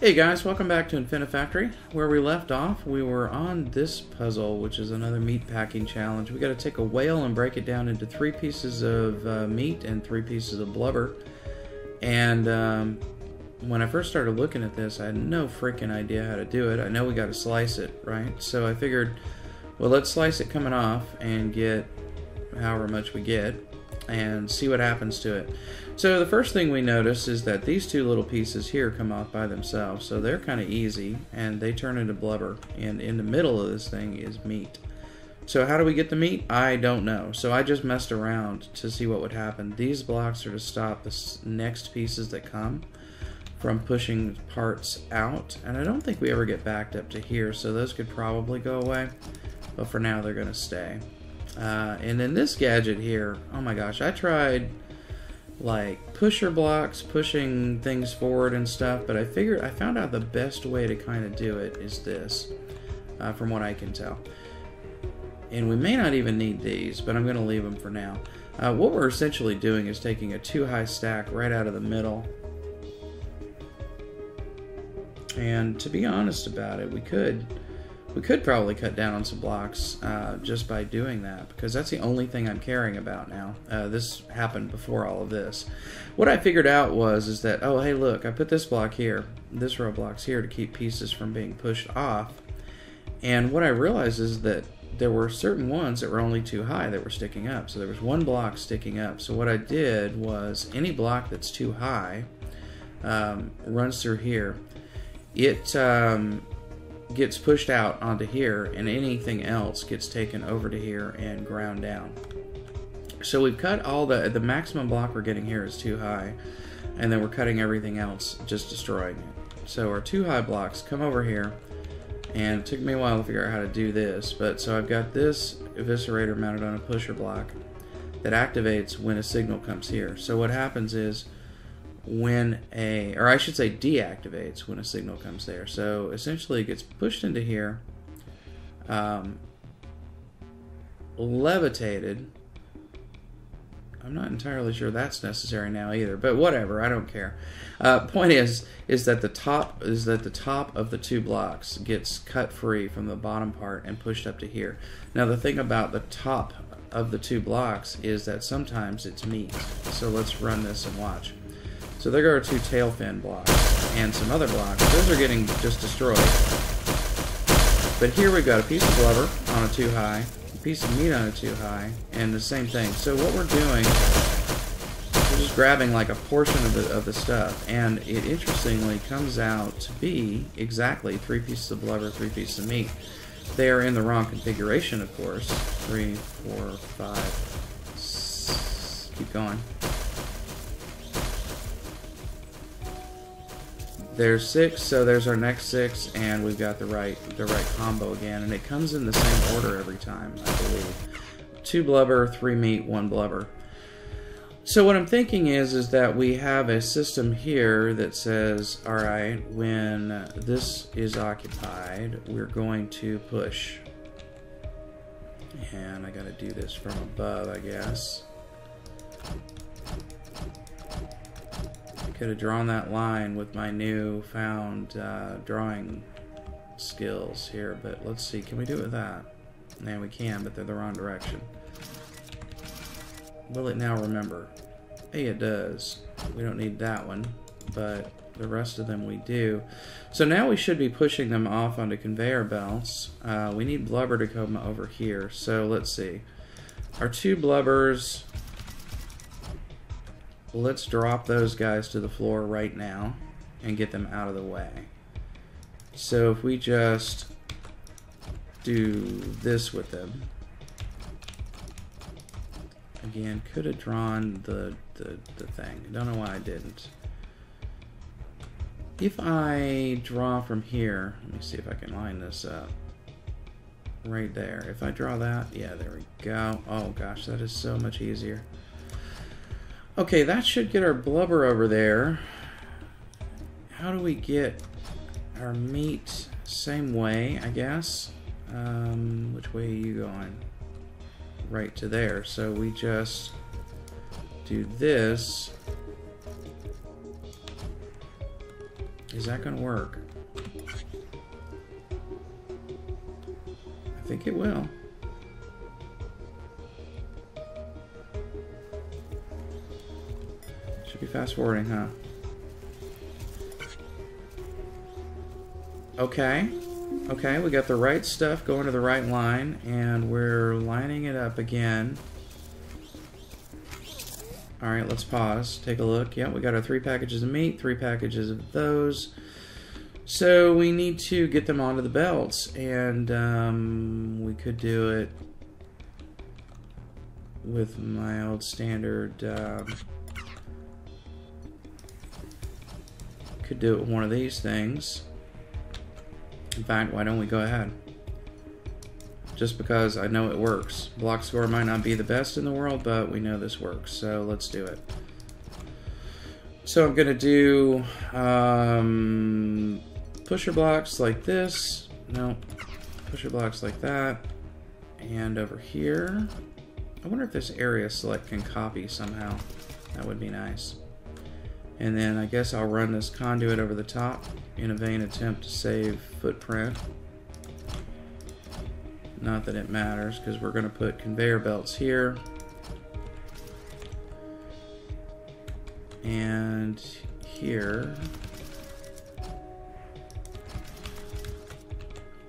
Hey guys, welcome back to Infinifactory. Where we left off, we were on this puzzle, which is another meat packing challenge. We got to take a whale and break it down into 3 pieces of meat and 3 pieces of blubber. And when I first started looking at this, I had no freaking idea how to do it. I know we got to slice it, right? So I figured, well, let's slice it coming off and get however much we get and see what happens to it. So the first thing we notice is that these 2 little pieces here come off by themselves, so they're kind of easy and they turn into blubber, and in the middle of this thing is meat. So how do we get the meat? I don't know. So I just messed around to see what would happen. These blocks are to stop the next pieces that come from pushing parts out, and I don't think we ever get backed up to here, so those could probably go away, but for now they're going to stay. And then this gadget here, oh my gosh, I tried like pusher blocks, pushing things forward and stuff, but I found out the best way to kind of do it is this, from what I can tell. And we may not even need these, but I'm going to leave them for now. What we're essentially doing is taking a 2-high stack right out of the middle. And to be honest about it, we could probably cut down on some blocks just by doing that, because that's the only thing I'm caring about now. This happened before all of this. What I figured out is that, oh hey look, I put this block here, this row of blocks here to keep pieces from being pushed off. And what I realized is that there were certain ones that were only too high that were sticking up. So there was 1 block sticking up. So what I did was any block that's too high runs through here. It gets pushed out onto here, and anything else gets taken over to here and ground down. So we've cut all the maximum block we're getting here is too high, and then we're cutting everything else, just destroying it. So our 2 high blocks come over here, and it took me a while to figure out how to do this, but so I've got this eviscerator mounted on a pusher block that activates when a signal comes here. So what happens is when or I should say deactivates when a signal comes there. So essentially it gets pushed into here, levitated. I'm not entirely sure that's necessary now either, but whatever, I don't care. Point is that the top of the 2 blocks gets cut free from the bottom part and pushed up to here. Now the thing about the top of the 2 blocks is that sometimes it's meat. So let's run this and watch. So there go our 2 tail fin blocks and some other blocks. Those are getting just destroyed. But here we've got a piece of blubber on a 2 high, a piece of meat on a 2 high, and the same thing. So what we're doing, we're just grabbing like a portion of the stuff, and it interestingly comes out to be exactly 3 pieces of blubber, 3 pieces of meat. They are in the wrong configuration, of course. 3, 4, 5. Keep going. There's 6, so there's our next 6, and we've got the right combo again, and it comes in the same order every time, I believe. 2 blubber, 3 meat, 1 blubber. So what I'm thinking is that we have a system here that says, all right, when this is occupied, we're going to push. And I got to do this from above, I guess. Could have drawn that line with my newfound drawing skills here, but let's see, can we do it with that? And we can, but they're the wrong direction. Will it now remember? Hey, it does. We don't need that one, but the rest of them we do. So now we should be pushing them off onto conveyor belts. We need blubber to come over here, so let's see. Our 2 blubbers, let's drop those guys to the floor right now and get them out of the way. So if we just do this with them, again, could have drawn the thing. I don't know why I didn't. If I draw from here, let me see if I can line this up. Right there. If I draw that, yeah, there we go. Oh gosh, that is so much easier. Okay, that should get our blubber over there. How do we get our meat? Same way, I guess. Which way are you going? Right to there. So we just do this Is that going to work? I think it will. Should be fast forwarding, huh? Okay. Okay, we got the right stuff going to the right line, and we're lining it up again. Alright, let's pause. Take a look. Yeah, we got our 3 packages of meat, 3 packages of those. So we need to get them onto the belts, and we could do it with my old standard. Could do it with one of these things. In fact, why don't we go ahead? Just because I know it works. Block score might not be the best in the world, but we know this works, so let's do it. So I'm going to do pusher blocks like this. No, pusher blocks like that. And over here, I wonder if this area select can copy somehow. That would be nice. And then I guess I'll run this conduit over the top in a vain attempt to save footprint. Not that it matters, because we're going to put conveyor belts here. And here.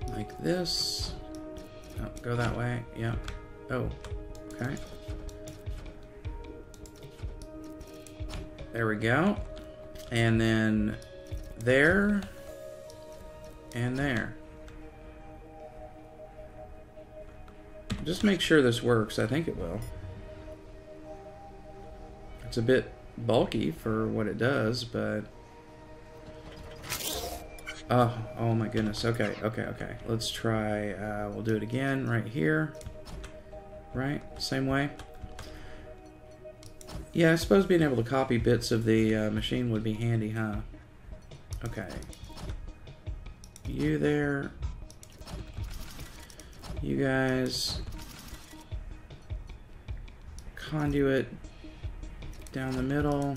Like this. Oh, go that way. Yeah. Oh, okay. There we go. And then there. And there. Just make sure this works. I think it will. It's a bit bulky for what it does, but... Oh my goodness. Okay. Let's try, we'll do it again right here. Right? Same way. Yeah, I suppose being able to copy bits of the machine would be handy, huh? Okay. You there. You guys... Conduit down the middle.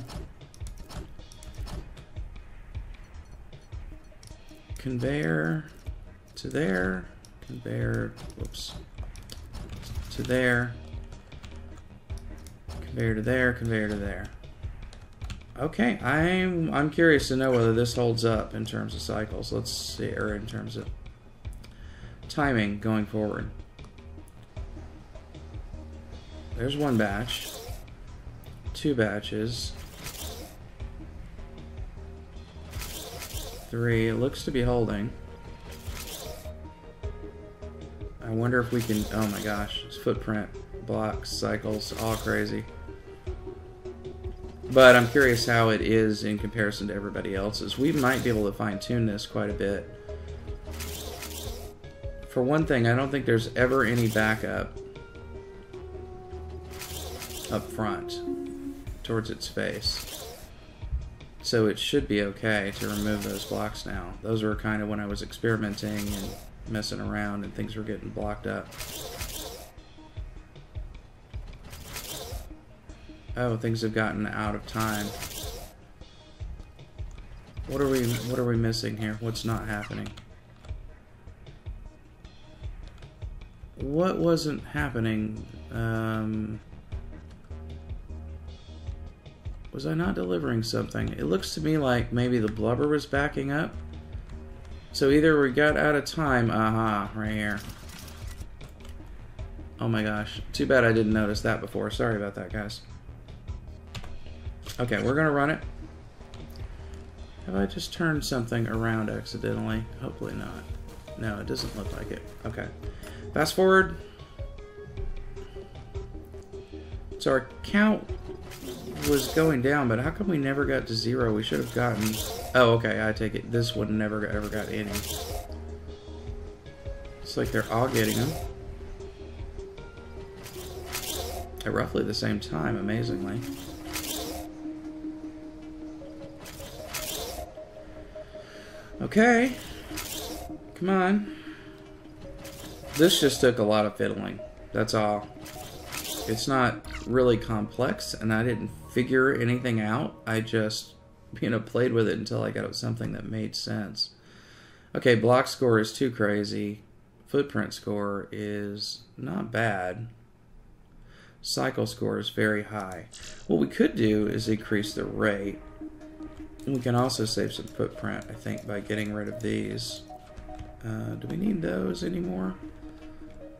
Conveyor to there. Conveyor, whoops. To there. Conveyor to there, conveyor to there. Okay, I'm curious to know whether this holds up in terms of cycles. Let's see, or in terms of timing going forward. There's one batch, 2 batches, 3. It looks to be holding. I wonder if we can. Oh my gosh, it's footprint, blocks, cycles, all crazy. But I'm curious how it is in comparison to everybody else's. We might be able to fine-tune this quite a bit. For one thing, I don't think there's ever any backup up front towards its face. So it should be okay to remove those blocks now. Those were kind of when I was experimenting and messing around and things were getting blocked up. Oh, things have gotten out of time. What are we missing here? What's not happening? What wasn't happening? Was I not delivering something? It looks to me like maybe the blubber was backing up. So either we got out of time. Aha, right here. Oh my gosh. Too bad I didn't notice that before. Sorry about that, guys. Okay, we're gonna run it. Have I just turned something around accidentally? Hopefully not. No, it doesn't look like it. Okay. Fast forward. So our count was going down, but how come we never got to 0? We should have gotten... Oh, okay, I take it. This one never ever got any. It's like they're all getting them. At roughly the same time, amazingly. Okay. Come on. This just took a lot of fiddling. That's all. It's not really complex, and I didn't figure anything out. I just played with it until I got something that made sense. Okay, block score is too crazy. Footprint score is not bad. Cycle score is very high. What we could do is increase the rate. We can also save some footprint, I think, by getting rid of these. Do we need those anymore?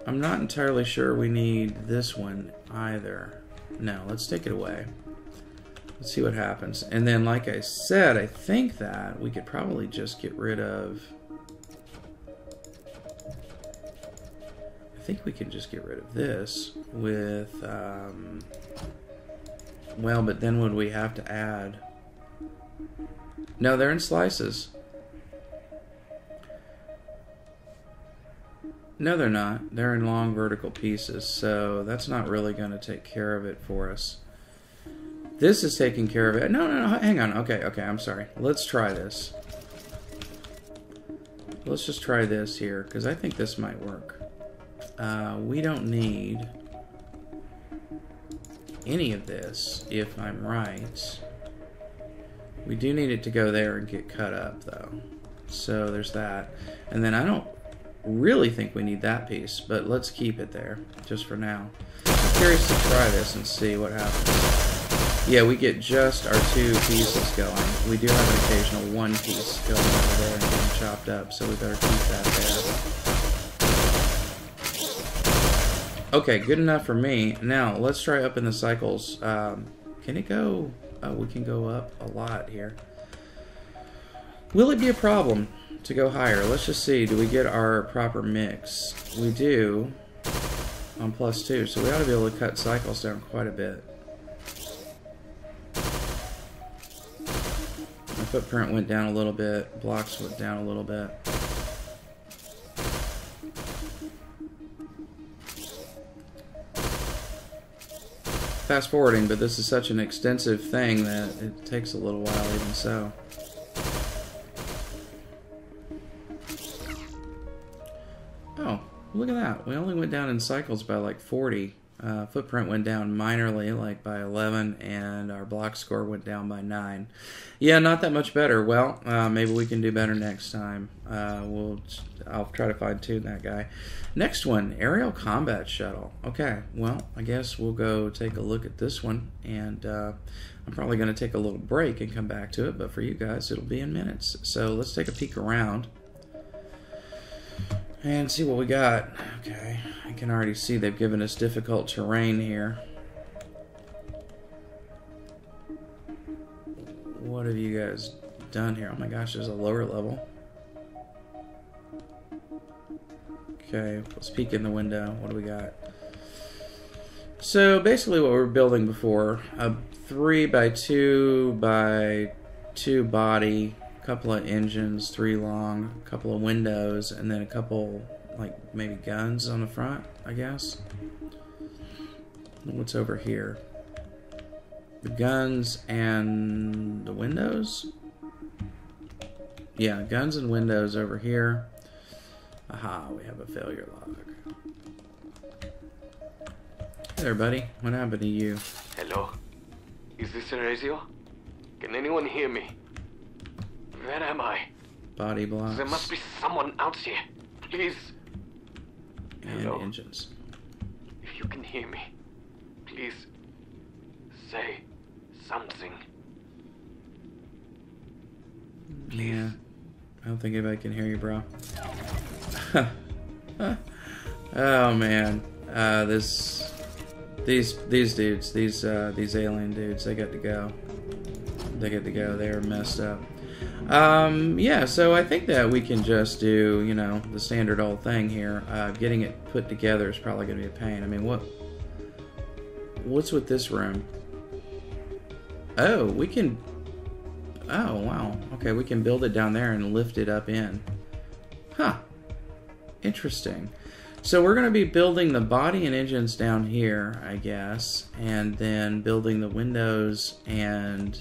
I'm not entirely sure we need this one either. No, let's take it away. Let's see what happens. And then, like I said, I think that we could probably just get rid of... I think we can just get rid of this with... well, but then would we have to add... No, they're in slices. No, they're not. They're in long vertical pieces, so that's not really going to take care of it for us. This is taking care of it. No, hang on. Okay, I'm sorry. Let's try this. Let's just try this here, because I think this might work. We don't need any of this, if I'm right. We do need it to go there and get cut up, though. So there's that. And then I don't really think we need that piece, but let's keep it there, just for now. I'm curious to try this and see what happens. Yeah, we get just our 2 pieces going. We do have an occasional 1 piece going over there and getting chopped up, so we better keep that there. Okay, good enough for me. Now, let's try up in the cycles. Can it go... Oh, we can go up a lot here. Will it be a problem to go higher? Let's just see. Do we get our proper mix? We do on +2, so we ought to be able to cut cycles down quite a bit. My footprint went down a little bit. Blocks went down a little bit. Fast forwarding, but this is such an extensive thing that it takes a little while even so. Oh, look at that. We only went down in cycles by like 40. Footprint went down minorly, like by 11, and our block score went down by 9. Yeah, not that much better. Well, maybe we can do better next time. I'll try to fine-tune that guy. Next one, aerial combat shuttle. Okay, well, I guess we'll go take a look at this one, and I'm probably going to take a little break and come back to it, but for you guys, it'll be in minutes. So let's take a peek around and see what we got. Okay, I can already see they've given us difficult terrain here. What have you guys done here? Oh my gosh, there's a lower level. Okay, let's peek in the window. What do we got? So basically what we were building before, a 3x2x2 body, a couple of engines, 3 long, a couple of windows, and then a couple, like, maybe guns on the front, I guess. What's over here? The guns and the windows? Yeah, guns and windows over here. Aha, we have a failure log. Hey there, buddy. What happened to you? Hello? Is this a radio? Can anyone hear me? Where am I? Body blocks. There must be someone out here. Please. And Hello? engines. If you can hear me, please say something. Please. Yeah. I don't think anybody can hear you, bro. Oh man, these dudes, these alien dudes, they got to go. They get to go. They are messed up. Yeah, so I think that we can just do, you know, the standard old thing here. Getting it put together is probably going to be a pain. I mean, what's with this room? Oh, we can. Oh wow. Okay, we can build it down there and lift it up in. Huh. Interesting. So we're going to be building the body and engines down here, I guess, and then building the windows and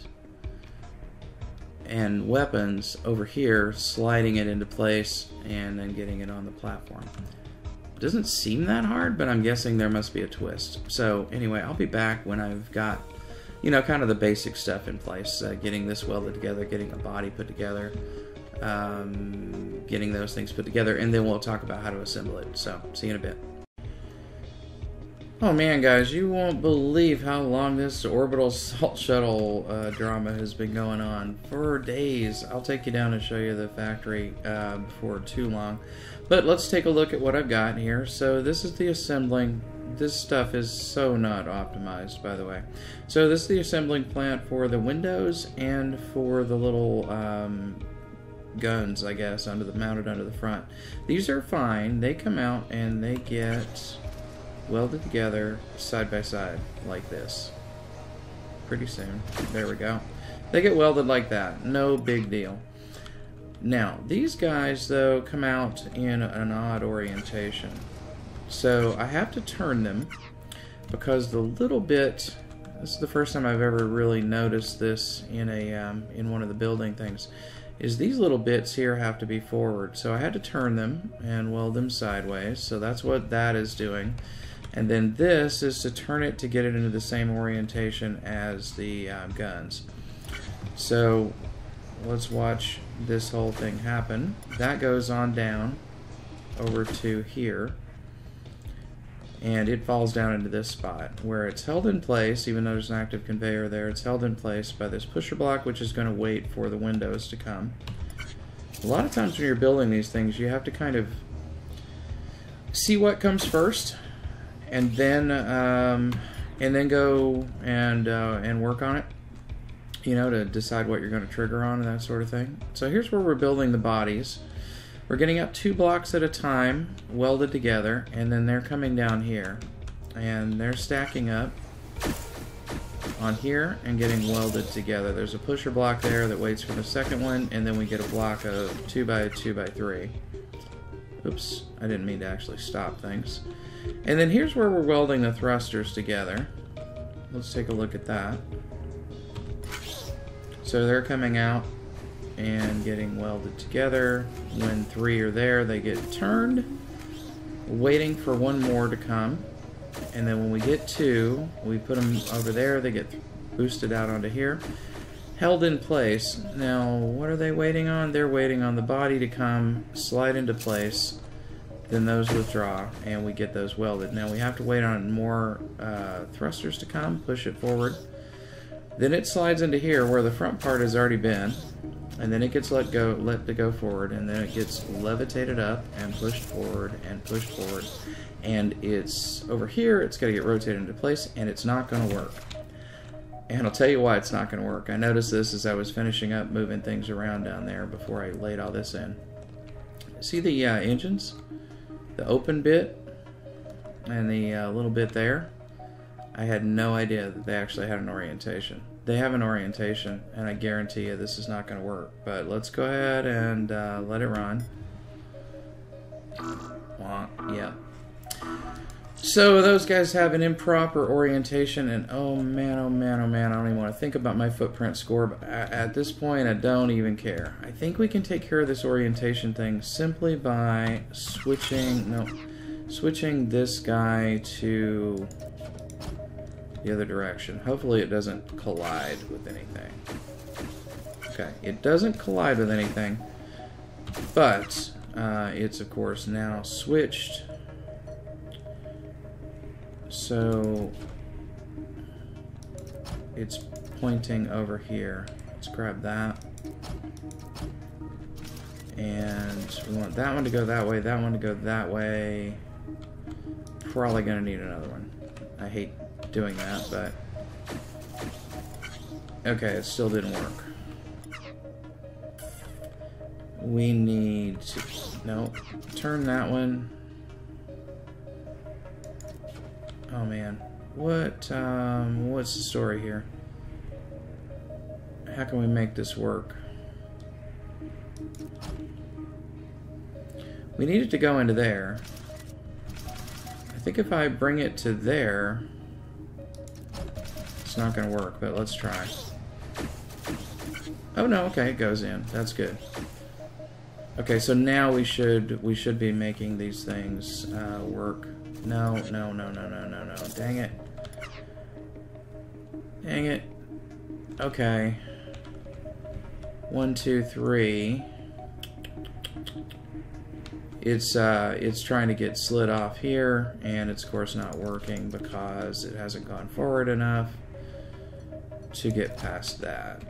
weapons over here, sliding it into place, and then getting it on the platform. Doesn't seem that hard, but I'm guessing there must be a twist. So anyway, I'll be back when I've got you know, kind of the basic stuff in place. Getting this welded together, getting a body put together, getting those things put together, and then we'll talk about how to assemble it. So, see you in a bit. Oh man, guys, you won't believe how long this orbital salt shuttle drama has been going on. For days. I'll take you down and show you the factory before too long. But let's take a look at what I've got here. So this is the assembling. This stuff is so not optimized, by the way. So this is the assembling plant for the windows and for the little guns, I guess, mounted under the front. These are fine. They come out and they get welded together side by side like this. Pretty soon. There we go. They get welded like that. No big deal. Now, these guys, though, come out in an odd orientation. So I have to turn them because the little bit... This is the first time I've ever really noticed this in in one of the building things. Is these little bits here have to be forward. So I had to turn them and weld them sideways. So that's what that is doing. And then this is to turn it to get it into the same orientation as the guns. So let's watch this whole thing happen. That goes on down over to here. And it falls down into this spot where it's held in place, even though there's an active conveyor there. It's held in place by this pusher block, which is going to wait for the windows to come. A lot of times when you're building these things, you have to kind of see what comes first. And then go and work on it, you know, to decide what you're going to trigger on and that sort of thing. So here's where we're building the bodies. We're getting up 2 blocks at a time, welded together, and then they're coming down here, and they're stacking up on here and getting welded together. There's a pusher block there that waits for the second one, and then we get a block of 2 by 2 by 3. Oops, I didn't mean to actually stop things. And then here's where we're welding the thrusters together. Let's take a look at that. So they're coming out and getting welded together. When 3 are there, they get turned, waiting for 1 more to come. And then when we get 2, we put them over there. They get boosted out onto here, held in place. Now, what are they waiting on? They're waiting on the body to come, slide into place. Then those withdraw, and we get those welded. Now we have to wait on more thrusters to come, push it forward. Then it slides into here where the front part has already been, and then it gets let to go forward, and then it gets levitated up and pushed forward and pushed forward. And it's over here, it's got to get rotated into place, and it's not going to work. And I'll tell you why it's not going to work. I noticed this as I was finishing up moving things around down there before I laid all this in. See the engines? The open bit and the little bit there, I had no idea that they actually had an orientation. They have an orientation, and I guarantee you this is not going to work. But let's go ahead and let it run. Yeah. So those guys have an improper orientation, and oh man, oh man, oh man, I don't even want to think about my footprint score, but at this point I don't even care. I think we can take care of this orientation thing simply by switching this guy to the other direction. Hopefully it doesn't collide with anything. Okay, it doesn't collide with anything, but it's of course now switched. So it's pointing over here. Let's grab that. And we want that one to go that way, that one to go that way. Probably going to need another one. I hate doing that, but... Okay, it still didn't work. We need to... No, turn that one. Oh man, what's the story here? How can we make this work? We need it to go into there. I think if I bring it to there, it's not going to work, but let's try. Oh no, okay, it goes in. That's good. Okay, so now we should be making these things work. No. Dang it. Dang it. Okay. 1, 2, 3. It's trying to get slid off here, and it's of course not working because it hasn't gone forward enough to get past that.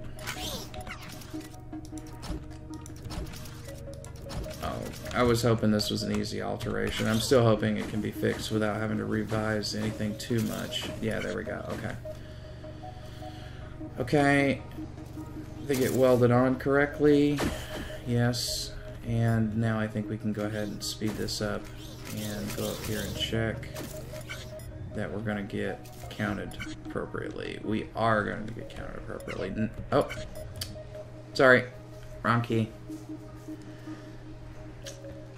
Oh, I was hoping this was an easy alteration. I'm still hoping it can be fixed without having to revise anything too much. Yeah, there we go. Okay. Okay. They get welded on correctly. Yes. And now I think we can go ahead and speed this up and go up here and check that we're going to get counted appropriately. We are going to get counted appropriately. Oh, sorry, wrong key.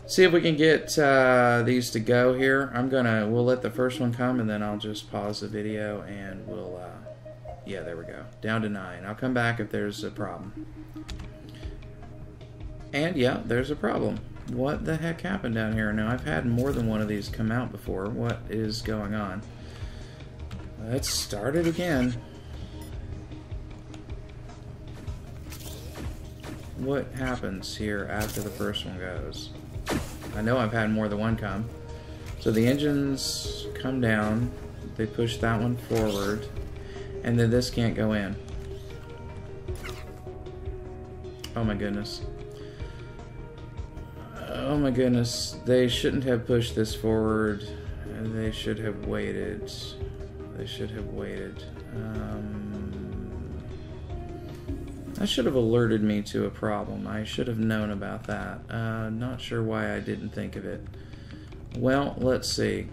See if we can get these to go here. We'll let the first one come, and then I'll just pause the video and we'll, yeah, there we go. Down to 9. I'll come back if there's a problem. And yeah, there's a problem. What the heck happened down here? Now, I've had more than one of these come out before. What is going on? Let's start it again. What happens here after the first one goes? I know I've had more than one come. So the engines come down. They push that one forward. And then this can't go in. Oh my goodness. Oh my goodness, they shouldn't have pushed this forward. They should have waited. They should have waited. That should have alerted me to a problem. I should have known about that. Not sure why I didn't think of it. Well, let's see.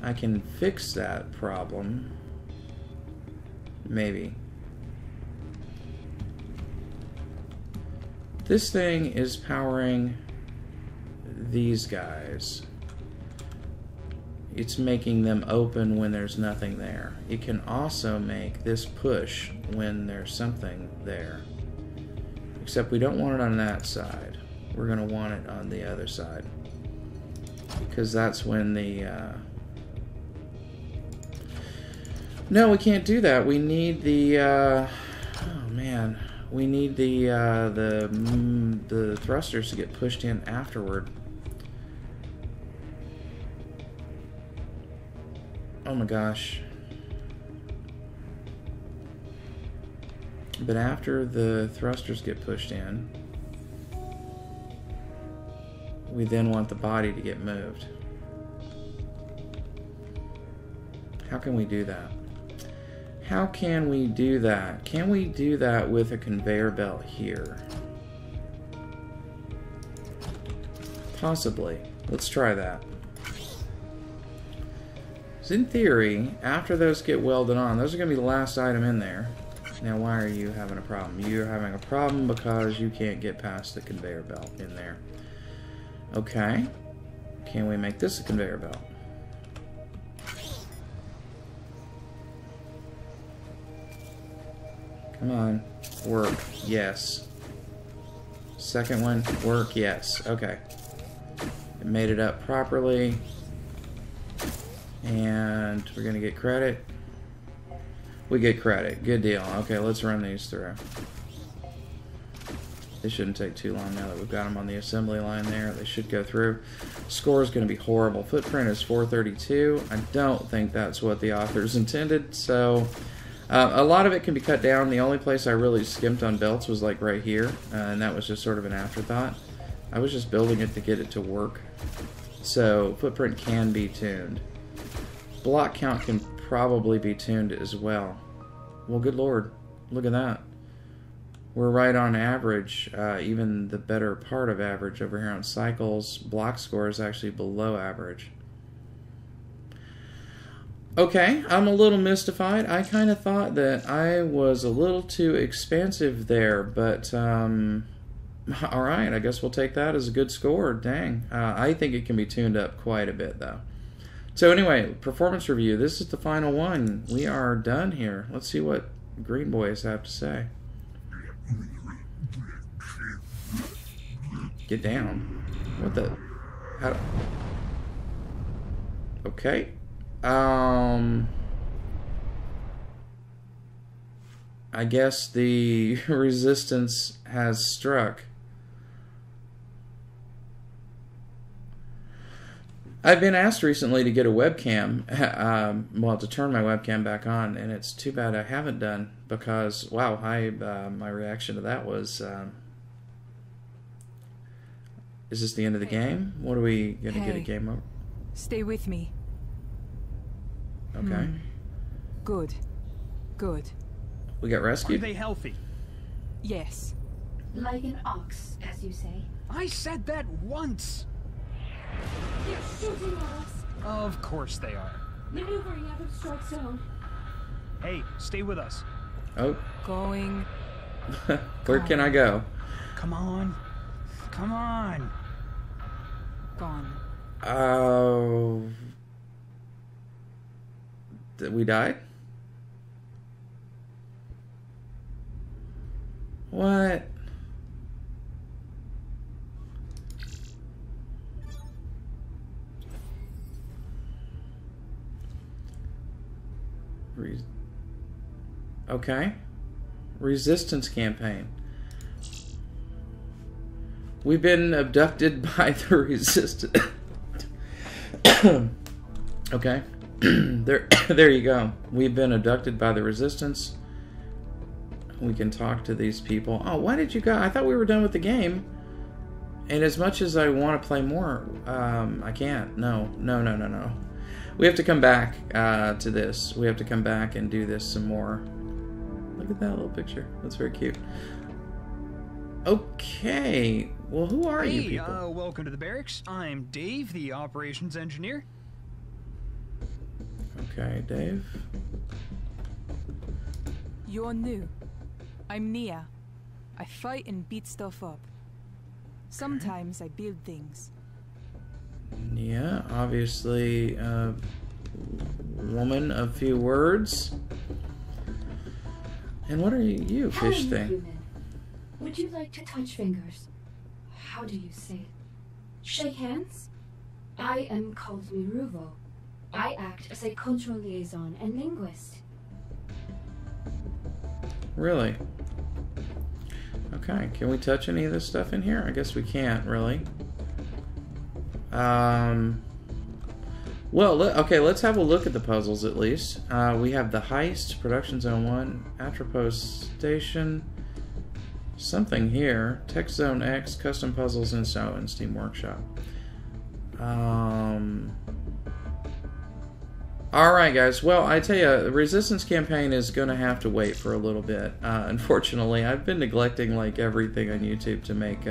I can fix that problem. Maybe. This thing is powering these guys. It's making them open when there's nothing there. It can also make this push when there's something there. Except we don't want it on that side. We're going to want it on the other side. Because that's when the... No, we can't do that. We need the... Oh, man. We need the thrusters to get pushed in afterward. Oh my gosh. But after the thrusters get pushed in, we then want the body to get moved. How can we do that? How can we do that? Can we do that with a conveyor belt here? Possibly. Let's try that. So in theory, after those get welded on, those are going to be the last item in there. Now, why are you having a problem? You're having a problem because you can't get past the conveyor belt in there. Okay. Can we make this a conveyor belt? Come on. Work. Yes. Second one. Work. Yes. Okay. It made it up properly. And we're going to get credit. We get credit. Good deal. Okay, let's run these through. They shouldn't take too long now that we've got them on the assembly line there. They should go through. Score is going to be horrible. Footprint is 432. I don't think that's what the authors intended. So a lot of it can be cut down. The only place I really skimped on belts was like right here. And that was just sort of an afterthought. I was just building it to get it to work. So footprint can be tuned. Block count can probably be tuned as well. Well, good lord. Look at that. We're right on average, even the better part of average over here on cycles. Block score is actually below average. Okay, I'm a little mystified. I kind of thought that I was a little too expansive there, but alright, I guess we'll take that as a good score. Dang. I think it can be tuned up quite a bit, though. So anyway, performance review. This is the final one. We are done here. Let's see what Green Boys have to say. Get down. What the? How? Okay. I guess the resistance has struck. I've been asked recently to get a webcam, well, to turn my webcam back on, and it's too bad I haven't done, because, wow, my reaction to that was, is this the end of the game? What are we going to get a game over? Stay with me. Okay. Good. Good. We got rescued? Are they healthy? Yes. Like an ox, as you say. I said that once! They're shooting at us. Of course they are. Maneuvering out of strike zone. Hey, stay with us. Oh. Going. Where can I go? Come on. Come on. Gone. Oh. We died? What? Okay. Resistance campaign. We've been abducted by the resistance. Okay. There you go. We've been abducted by the resistance. We can talk to these people. Oh, why did you go? I thought we were done with the game. And as much as I want to play more, I can't. No. We have to come back to this. We have to come back and do this some more. Look at that little picture. That's very cute. Okay. Well, who are you people? Welcome to the barracks. I'm Dave, the operations engineer. Okay, Dave. You're new. I'm Nia. I fight and beat stuff up. Sometimes I build things. Nia, obviously a woman of few words. And what are you fish Hello, thing? human. Would you like to touch fingers? How do you say it? Shake hands? I am called Miruvo. I act as a cultural liaison and linguist. Really? Okay, can we touch any of this stuff in here? I guess we can't, really. Well, okay, let's have a look at the puzzles at least. We have the Heist, Production Zone 1, Atropos Station, something here, Tech Zone X, Custom Puzzles, and Steam Workshop. Alright guys, well I tell you, the Resistance campaign is going to have to wait for a little bit. Unfortunately, I've been neglecting like everything on YouTube to make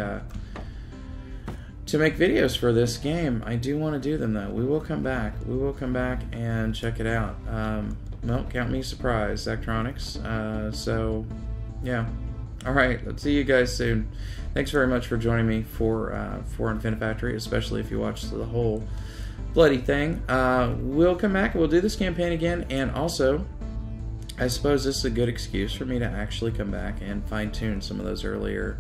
videos for this game. I do want to do them though. We will come back. We will come back and check it out. Well, count me surprised, Zachtronics. So, yeah. Alright, let's see you guys soon. Thanks very much for joining me for Infinifactory, especially if you watched the whole bloody thing. We'll come back and we'll do this campaign again, and also I suppose this is a good excuse for me to actually come back and fine-tune some of those earlier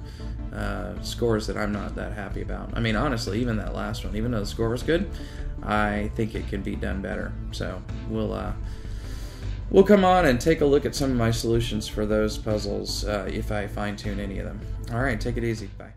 scores that I'm not that happy about. I mean, honestly, even that last one, even though the score was good, I think it can be done better. So we'll come on and take a look at some of my solutions for those puzzles if I fine-tune any of them. Alright, take it easy. Bye.